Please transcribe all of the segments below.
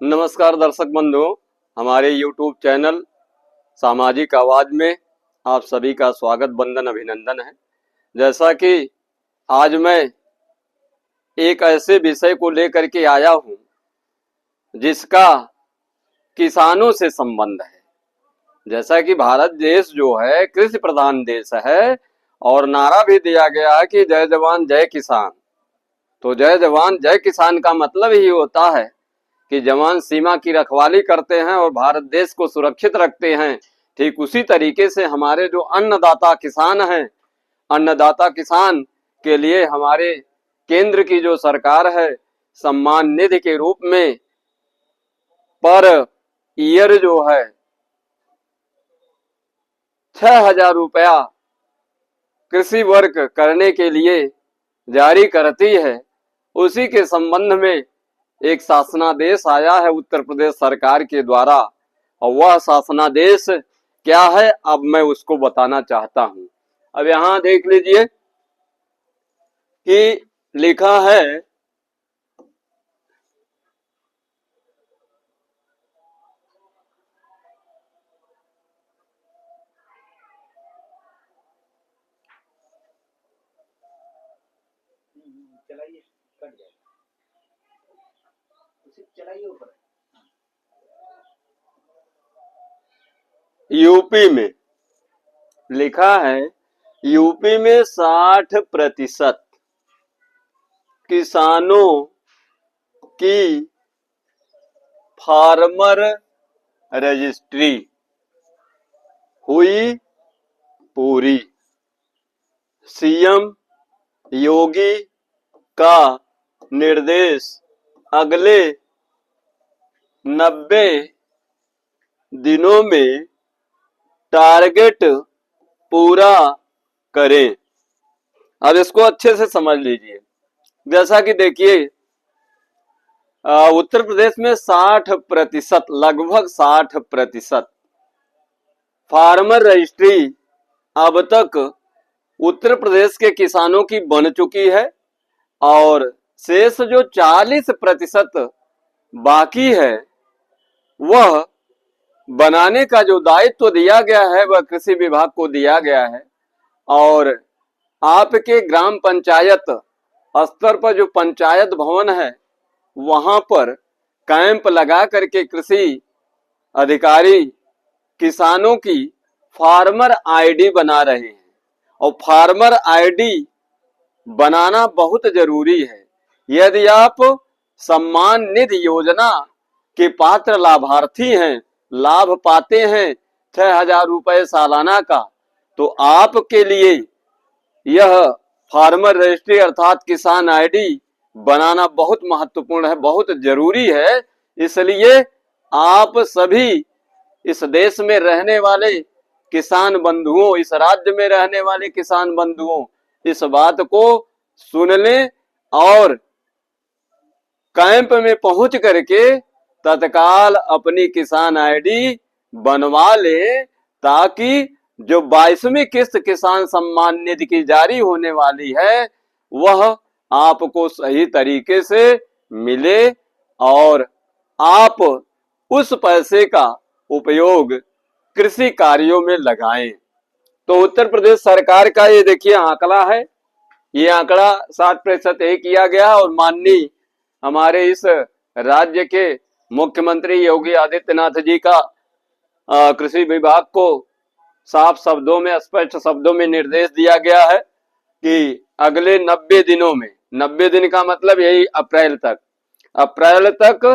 नमस्कार दर्शक बंधु, हमारे YouTube चैनल सामाजिक आवाज में आप सभी का स्वागत वंदन अभिनंदन है। जैसा कि आज मैं एक ऐसे विषय को लेकर के आया हूं जिसका किसानों से संबंध है। जैसा कि भारत देश जो है कृषि प्रधान देश है और नारा भी दिया गया है कि जय जवान जय किसान। तो जय जवान जय किसान का मतलब ही होता है कि जवान सीमा की रखवाली करते हैं और भारत देश को सुरक्षित रखते हैं। ठीक उसी तरीके से हमारे जो अन्नदाता किसान हैं, अन्नदाता किसान के लिए हमारे केंद्र की जो सरकार है सम्मान निधि के रूप में पर ईयर जो है 6,000 रुपया कृषि वर्क करने के लिए जारी करती है। उसी के संबंध में एक शासनादेश आया है उत्तर प्रदेश सरकार के द्वारा और वह शासनादेश क्या है अब मैं उसको बताना चाहता हूं। अब यहां देख लीजिए कि लिखा है यूपी में लिखा है यूपी में 60% किसानों की फार्मर रजिस्ट्री हुई पूरी। सीएम योगी का निर्देश अगले 90 दिनों में टारगेट पूरा करें। अब इसको अच्छे से समझ लीजिए। जैसा कि देखिए उत्तर प्रदेश में 60% लगभग 60% फार्मर रजिस्ट्री अब तक उत्तर प्रदेश के किसानों की बन चुकी है और शेष जो 40% बाकी है वह बनाने का जो दायित्व दिया गया है वह कृषि विभाग को दिया गया है। और आपके ग्राम पंचायत स्तर पर जो पंचायत भवन है वहां पर कैंप लगा करके कृषि अधिकारी किसानों की फार्मर आईडी बना रहे हैं और फार्मर आईडी बनाना बहुत जरूरी है। यदि आप सम्मान निधि योजना के पात्र लाभार्थी हैं, लाभ पाते हैं 6,000 रुपए सालाना का, तो आपके लिए यह फार्मर रजिस्ट्री अर्थात किसान आईडी बनाना बहुत महत्वपूर्ण है, बहुत जरूरी है। इसलिए आप सभी इस देश में रहने वाले किसान बंधुओं, इस राज्य में रहने वाले किसान बंधुओं इस बात को सुन लें और कैंप में पहुंच करके तत्काल अपनी किसान आईडी बनवा ले ताकि जो 22वीं किस्त किसान सम्मान निधि की जारी होने वाली है वह आपको सही तरीके से मिले और आप उस पैसे का उपयोग कृषि कार्यों में लगाएं। तो उत्तर प्रदेश सरकार का ये देखिए आंकड़ा है, ये आंकड़ा 60% ही किया गया और माननीय हमारे इस राज्य के मुख्यमंत्री योगी आदित्यनाथ जी का कृषि विभाग को साफ शब्दों में, स्पष्ट शब्दों में निर्देश दिया गया है कि अगले 90 दिनों में, 90 दिन का मतलब यही अप्रैल तक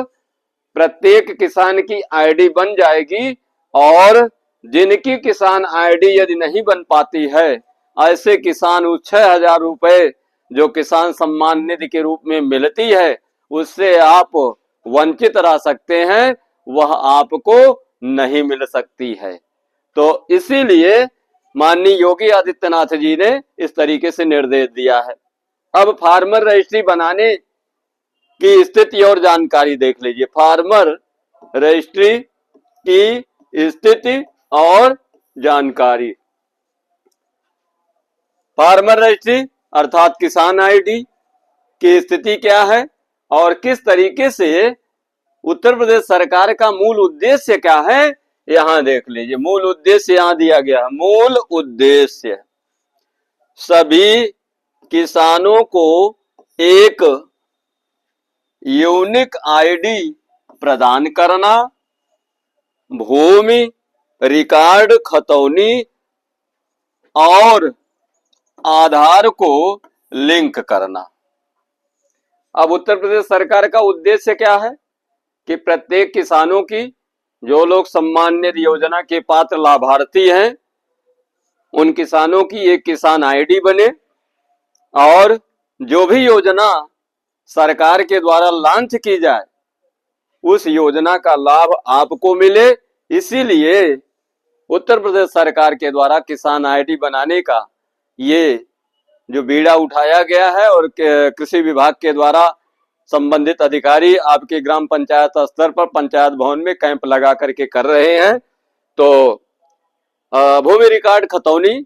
प्रत्येक किसान की आईडी बन जाएगी और जिनकी किसान आईडी यदि नहीं बन पाती है ऐसे किसान उस 6,000 रुपए जो किसान सम्मान निधि के रूप में मिलती है उससे आप वंचित रह सकते हैं, वह आपको नहीं मिल सकती है। तो इसीलिए माननीय योगी आदित्यनाथ जी ने इस तरीके से निर्देश दिया है। अब फार्मर रजिस्ट्री बनाने की स्थिति और जानकारी देख लीजिए। फार्मर रजिस्ट्री की स्थिति और जानकारी। फार्मर रजिस्ट्री अर्थात किसान आईडी की स्थिति क्या है और किस तरीके से उत्तर प्रदेश सरकार का मूल उद्देश्य क्या है, यहां देख लीजिए। मूल उद्देश्य यहां दिया गया है। मूल उद्देश्य सभी किसानों को एक यूनिक आईडी प्रदान करना, भूमि रिकॉर्ड खतौनी और आधार को लिंक करना। अब उत्तर प्रदेश सरकार का उद्देश्य क्या है कि प्रत्येक किसानों की, जो लोग सम्मान निधि योजना के पात्र लाभार्थी हैं, उन किसानों की एक किसान आईडी बने और जो भी योजना सरकार के द्वारा लॉन्च की जाए उस योजना का लाभ आपको मिले। इसीलिए उत्तर प्रदेश सरकार के द्वारा किसान आईडी बनाने का ये जो बीड़ा उठाया गया है और कृषि विभाग के द्वारा संबंधित अधिकारी आपके ग्राम पंचायत स्तर पर पंचायत भवन में कैंप लगा करके कर रहे हैं। तो भूमि रिकॉर्ड खतौनी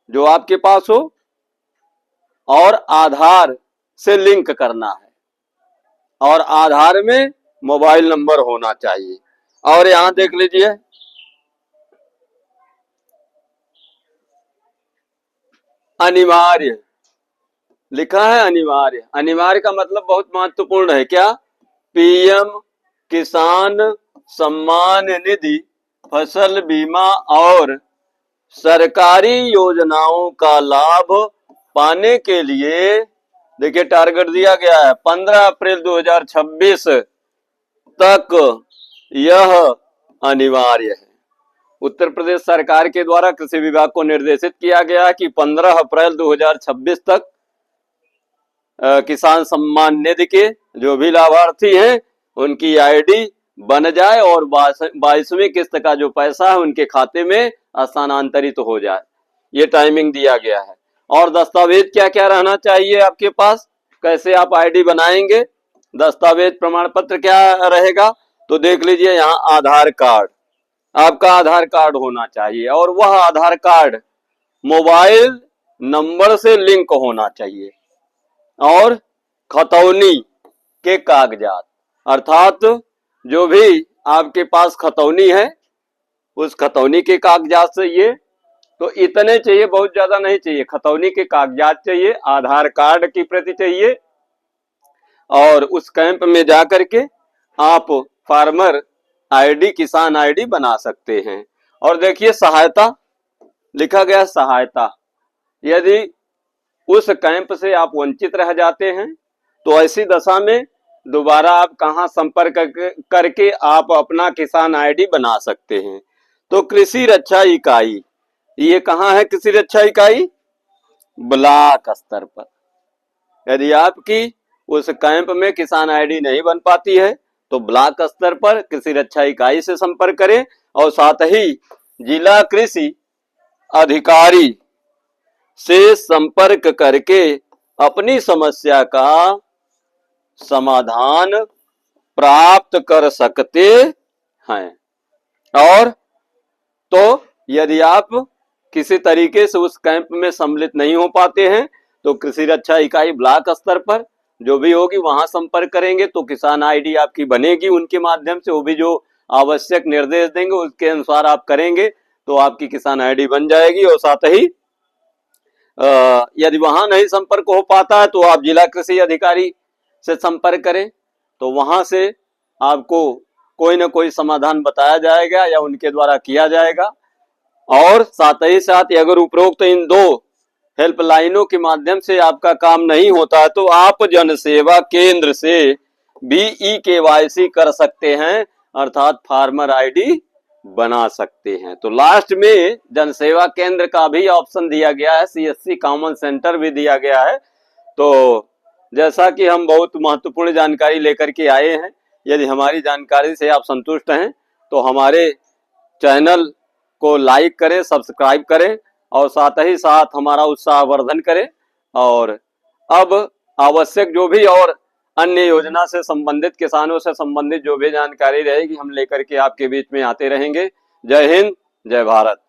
जो आपके पास हो और आधार से लिंक करना है और आधार में मोबाइल नंबर होना चाहिए। और यहां देख लीजिए अनिवार्य लिखा है। अनिवार्य, अनिवार्य का मतलब बहुत महत्वपूर्ण है। क्या? पीएम किसान सम्मान निधि, फसल बीमा और सरकारी योजनाओं का लाभ पाने के लिए देखिए टारगेट दिया गया है 15 अप्रैल 2026 तक यह अनिवार्य है। उत्तर प्रदेश सरकार के द्वारा कृषि विभाग को निर्देशित किया गया है कि 15 अप्रैल 2026 तक किसान सम्मान निधि के जो भी लाभार्थी हैं उनकी आईडी बन जाए और 22वीं किस्त का जो पैसा है उनके खाते में स्थानांतरित हो जाए। ये टाइमिंग दिया गया है। और दस्तावेज क्या क्या रहना चाहिए आपके पास, कैसे आप आईडी बनाएंगे, दस्तावेज प्रमाण पत्र क्या रहेगा, तो देख लीजिए यहाँ आधार कार्ड, आपका आधार कार्ड होना चाहिए और वह आधार कार्ड मोबाइल नंबर से लिंक होना चाहिए और खतौनी के कागजात, अर्थात जो भी आपके पास खतौनी है उस खतौनी के कागजात चाहिए। तो इतने चाहिए, बहुत ज्यादा नहीं चाहिए। खतौनी के कागजात चाहिए, आधार कार्ड की प्रति चाहिए और उस कैंप में जाकर के आप फार्मर आईडी, किसान आईडी बना सकते हैं। और देखिए सहायता लिखा गया, सहायता यदि उस कैंप से आप वंचित रह जाते हैं तो ऐसी दशा में दोबारा आप कहां संपर्क करके आप अपना किसान आईडी बना सकते हैं। तो कृषि रक्षा इकाई, ये कहां है कृषि रक्षा इकाई? ब्लॉक स्तर पर। यदि आपकी उस कैंप में किसान आईडी नहीं बन पाती है तो ब्लॉक स्तर पर कृषि रक्षा इकाई से संपर्क करें और साथ ही जिला कृषि अधिकारी से संपर्क करके अपनी समस्या का समाधान प्राप्त कर सकते हैं। और तो यदि आप किसी तरीके से उस कैंप में सम्मिलित नहीं हो पाते हैं तो कृषि रक्षा इकाई ब्लॉक स्तर पर जो भी होगी वहां संपर्क करेंगे तो किसान आईडी आपकी बनेगी। उनके माध्यम से वो भी जो आवश्यक निर्देश देंगे उसके अनुसार आप करेंगे तो आपकी किसान आईडी बन जाएगी। और साथ ही यदि वहां नहीं संपर्क हो पाता है तो आप जिला कृषि अधिकारी से संपर्क करें तो वहां से आपको कोई ना कोई समाधान बताया जाएगा या उनके द्वारा किया जाएगा। और साथ ही साथ अगर उपरोक्त इन दो हेल्पलाइनों के माध्यम से आपका काम नहीं होता तो आप जन सेवा केंद्र से भी ई-केवाईसी कर सकते हैं, अर्थात फार्मर आईडी बना सकते हैं। तो लास्ट में जन सेवा केंद्र का भी ऑप्शन दिया गया है, सीएससी कॉमन सेंटर भी दिया गया है। तो जैसा कि हम बहुत महत्वपूर्ण जानकारी लेकर के आए हैं, यदि हमारी जानकारी से आप संतुष्ट हैं तो हमारे चैनल को लाइक करें, सब्सक्राइब करें और साथ ही साथ हमारा उत्साहवर्धन करें। और अब आवश्यक जो भी और अन्य योजना से संबंधित, किसानों से संबंधित जो भी जानकारी रहेगी हम लेकर के आपके बीच में आते रहेंगे। जय हिंद, जय भारत।